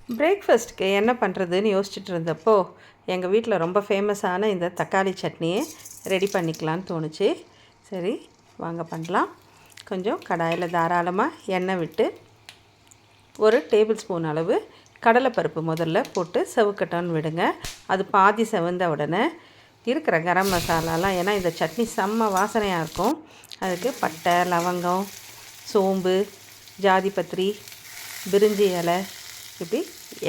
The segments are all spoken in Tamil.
பிரேக்ஃபாஸ்ட்டுக்கு என்ன பண்ணுறதுன்னு யோசிச்சுட்டு இருந்தப்போ எங்கள் வீட்டில் ரொம்ப ஃபேமஸான இந்த தக்காளி சட்னியை ரெடி பண்ணிக்கலான்னு தோணுச்சு. சரி வாங்க பண்ணலாம். கொஞ்சம் கடாயில் தாராளமாக எண்ணெய் விட்டு ஒரு டேபிள் ஸ்பூன் அளவு கடலைப்பருப்பு முதல்ல போட்டு செவக்கட்டோன்னு விடுங்க. அது பாதி செவந்த உடனே இருக்கிற கரம் மசாலாலாம், ஏன்னா இந்த சட்னி செம்ம வாசனையாக இருக்கும், அதுக்கு பட்டை, லவங்கம், சோம்பு, ஜாதிபத்திரி, பிரிஞ்சி இலை, இப்படி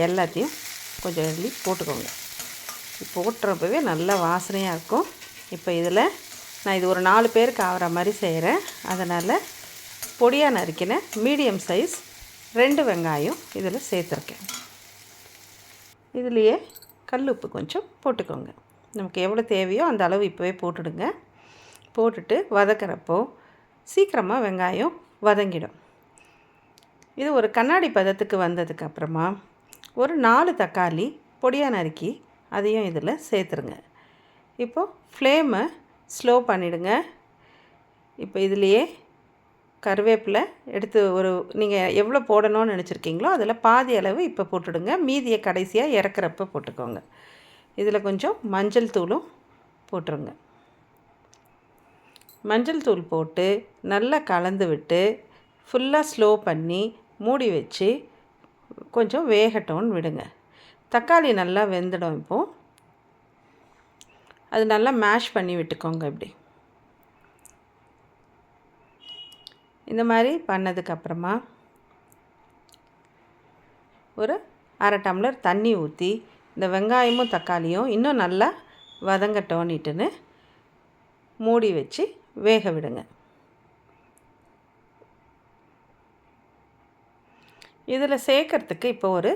எல்லாத்தையும் கொஞ்சம் எள்ளி போட்டுக்கோங்க. போட்டுறப்பவே நல்ல வாசனையாக இருக்கும். இப்போ இதில் நான் இது ஒரு 4 பேருக்கு ஆகிற மாதிரி செய்கிறேன். அதனால் பொடியாக நறுக்கின மீடியம் சைஸ் 2 வெங்காயம் இதில் சேர்த்துருக்கேன். இதுலேயே கல் உப்பு கொஞ்சம் போட்டுக்கோங்க. நமக்கு எவ்வளோ தேவையோ அந்த அளவு இப்போவே போட்டுடுங்க. போட்டுட்டு வதக்கிறப்போ சீக்கிரமாக வெங்காயம் வதங்கிடும். இது ஒரு கண்ணாடி பதத்துக்கு வந்ததுக்கப்புறமா ஒரு 4 தக்காளி பொடியாக நறுக்கி அதையும் இதில் சேர்த்துருங்க. இப்போது ஃப்ளேமை ஸ்லோ பண்ணிவிடுங்க. இப்போ இதுலேயே கருவேப்பிலை எடுத்து நீங்கள் எவ்வளோ போடணும்னு நினச்சிருக்கீங்களோ அதில் பாதி அளவு இப்போ போட்டுடுங்க. மீதியை கடைசியாக இறக்குறப்ப போட்டுக்கோங்க. இதில் கொஞ்சம் மஞ்சள் தூளும் போட்டுருங்க. மஞ்சள் தூள் போட்டு நல்லா கலந்து விட்டு ஃபுல்லாக ஸ்லோ பண்ணி மூடி வச்சு கொஞ்சம் வேகட்டோன்னு விடுங்க. தக்காளி நல்லா வெந்துடும். இப்போது அது நல்லா மேஷ் பண்ணி விட்டுக்கோங்க. இப்படி இந்த மாதிரி பண்ணதுக்கப்புறமா ஒரு அரை டம்ளர் தண்ணி ஊற்றி இந்த வெங்காயமும் தக்காளியும் இன்னும் நல்லா வதங்கட்டோன்னிட்டுன்னு மூடி வச்சு வேக விடுங்க. இதில் சேர்க்கறதுக்கு இப்போ ஒரு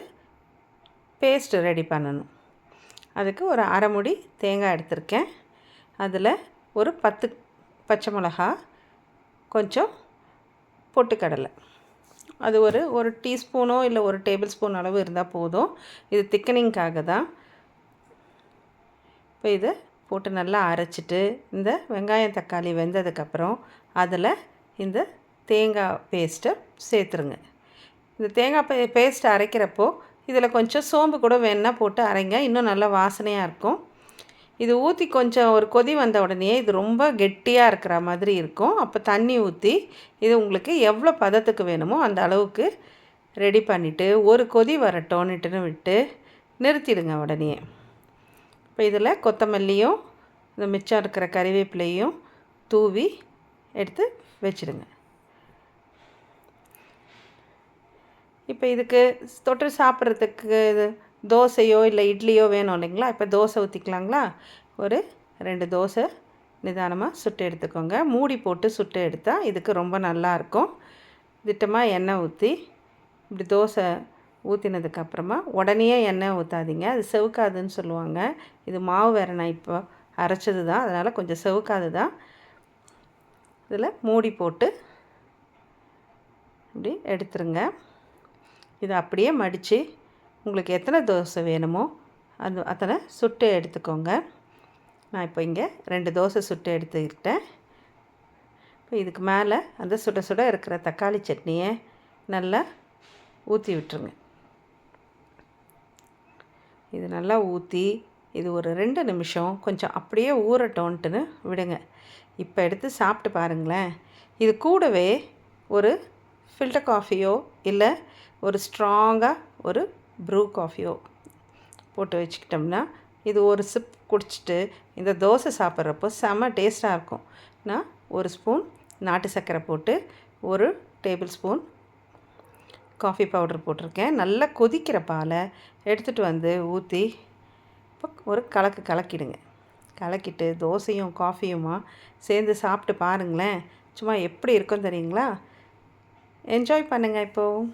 பேஸ்ட் ரெடி பண்ணணும். அதுக்கு ஒரு அரை மூடி தேங்காய் எடுத்திருக்கேன். அதில் ஒரு 10 பச்சை மிளகா, கொஞ்சம் பொட்டுக்கடலை, அது ஒரு டீஸ்பூனோ இல்லை ஒரு டேபிள் ஸ்பூன் அளவு இருந்தால் போதும். இது திக்கனிங்காக தான். இப்போ இதை போட்டு நல்லா அரைச்சிட்டு இந்த வெங்காயம் தக்காளி வெந்ததுக்கப்புறம் அதில் இந்த தேங்காய் பேஸ்ட்டை சேர்த்துருங்க. இந்த தேங்காய் பேஸ்ட்டை அரைக்கிறப்போ இதில் கொஞ்சம் சோம்பு கூட வேணுன்னா போட்டு அரைங்க, இன்னும் நல்லா வாசனையாக இருக்கும். இது ஊற்றி கொஞ்சம் ஒரு கொதி வந்த உடனே இது ரொம்ப கெட்டியாக இருக்கிற மாதிரி இருக்கும். அப்போ தண்ணி ஊற்றி இது உங்களுக்கு எவ்வளோ பதத்துக்கு வேணுமோ அந்த அளவுக்கு ரெடி பண்ணிவிட்டு ஒரு கொதி வரட்டோன்னுட்டுன்னு விட்டு நிறுத்திடுங்க உடனே. இப்போ இதில் கொத்தமல்லியும் இந்த மிச்சம் இருக்கிற கறிவேப்பிலையும் தூவி எடுத்து வச்சுடுங்க. இப்போ இதுக்கு தொட்டு சாப்பிட்றதுக்கு தோசையோ இல்லை இட்லியோ வேணும் இல்லைங்களா? இப்போ தோசை ஊற்றிக்கலாங்களா? ஒரு 2 தோசை நிதானமாக சுட்டு எடுத்துக்கோங்க. மூடி போட்டு சுட்டு எடுத்தால் இதுக்கு ரொம்ப நல்லாயிருக்கும். திட்டமாக எண்ணெய் ஊற்றி இப்படி தோசை ஊற்றினதுக்கப்புறமா உடனே எண்ணெய் ஊற்றாதீங்க, அது செவுக்காதுன்னு சொல்லுவாங்க. இது மாவு வேறு நான் இப்போ அரைச்சது தான், அதனால் கொஞ்சம் செவுக்காது தான். இதில் மூடி போட்டு இப்படி எடுத்துருங்க. இதை அப்படியே மடித்து உங்களுக்கு எத்தனை தோசை வேணுமோ அத்தனை சுட்டு எடுத்துக்கோங்க. நான் இப்போ இங்கே 2 தோசை சுட்டு எடுத்துக்கிட்டேன். இப்போ இதுக்கு மேலே அந்த சுட சுட இருக்கிற தக்காளி சட்னியை நல்லா ஊற்றி விட்டுருங்க. இது நல்லா ஊற்றி இது ஒரு 2 நிமிஷம் கொஞ்சம் அப்படியே ஊறட்டோன்ட்டுன்னு விடுங்க. இப்போ எடுத்து சாப்பிட்டு பாருங்களேன். இது கூடவே ஒரு ஃபில்டர் காஃபியோ இல்லை ஒரு ஸ்ட்ராங்காக ஒரு ப்ரூ காஃபியோ போட்டு வச்சுக்கிட்டோம்னா இது ஒரு சிப் குடிச்சிட்டு இந்த தோசை சாப்பிட்றப்போ செம்ம டேஸ்ட்டாக இருக்கும். நான் ஒரு ஸ்பூன் நாட்டு சர்க்கரை போட்டு ஒரு டேபிள் ஸ்பூன் காஃபி பவுடர் போட்டிருக்கேன். நல்லா கொதிக்கிற பாலை எடுத்துகிட்டு வந்து ஊற்றி இப்போ ஒரு கலக்கிடுங்க. கலக்கிட்டு தோசையும் காஃபியுமா சேர்ந்து சாப்பிட்டு பாருங்களேன். சும்மா எப்படி இருக்கும் தெரியுங்களா? என்ஜாய் பண்ணுங்கள் இப்போது.